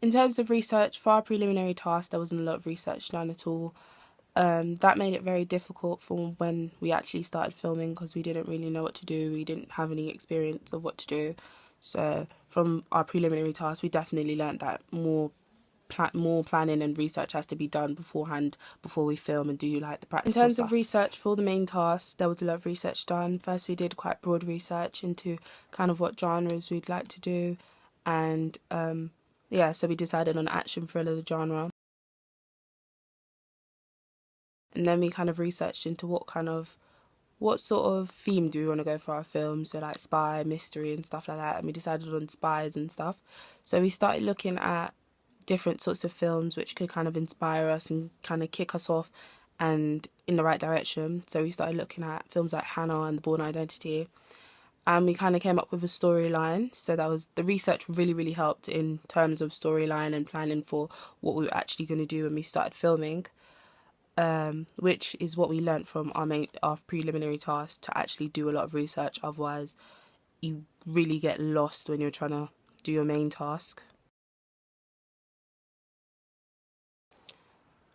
In terms of research, for our preliminary task, there wasn't a lot of research done at all. That made it very difficult for when we actually started filming because we didn't really know what to do. We didn't have any experience of what to do. So from our preliminary task, we definitely learnt that more planning and research has to be done beforehand before we film and do like the practical stuff. In terms of research for the main task, there was a lot of research done. First, we did quite broad research into kind of what genres we'd like to do, and so we decided on action thriller, the genre. And then we kind of researched into what sort of theme do we want to go for our film, so like spy, mystery and stuff like that, and we decided on spies and stuff. So we started looking at different sorts of films which could kind of inspire us and kind of kick us off and in the right direction. So we started looking at films like Hannah and The Bourne Identity, and we kind of came up with a storyline. So that was, the research really helped in terms of storyline and planning for what we were actually going to do when we started filming, which is what we learnt from our preliminary task, to actually do a lot of research. Otherwise you really get lost when you're trying to do your main task.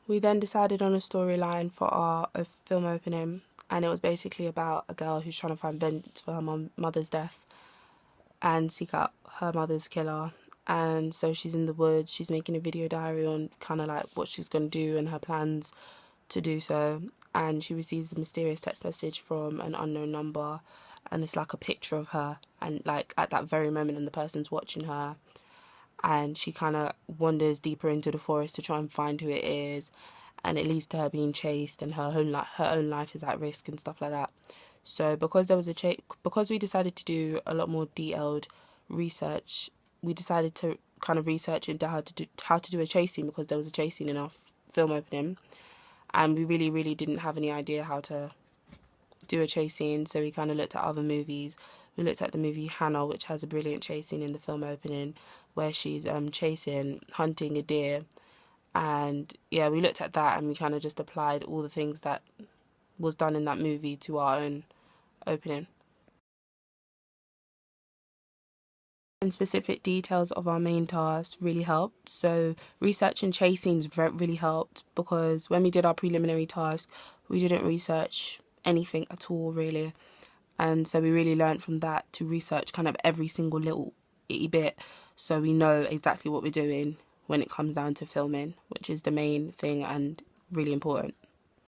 We then decided on a storyline for our film opening, and it was basically about a girl who's trying to find vengeance for her mother's death and seek out her mother's killer. And so she's in the woods, she's making a video diary on kind of like what she's going to do and her plans to do so, and she receives a mysterious text message from an unknown number, and it's like a picture of her, and like at that very moment, and the person's watching her, and she kind of wanders deeper into the forest to try and find who it is, and it leads to her being chased, and her own life is at risk and stuff like that. So because there was because we decided to do a lot more detailed research, we decided to kind of research into how to do a chase scene, because there was a chase scene in our film opening, and we really didn't have any idea how to do a chase scene. So we kind of looked at other movies. We looked at the movie Hannah, which has a brilliant chase scene in the film opening where she's hunting a deer, and yeah, we looked at that and we kind of just applied all the things that was done in that movie to our own opening. And specific details of our main task really helped. So research and chase scenes really helped, because when we did our preliminary task, we didn't research anything at all really, and so we really learned from that to research kind of every single little itty bit, so we know exactly what we're doing when it comes down to filming, which is the main thing and really important.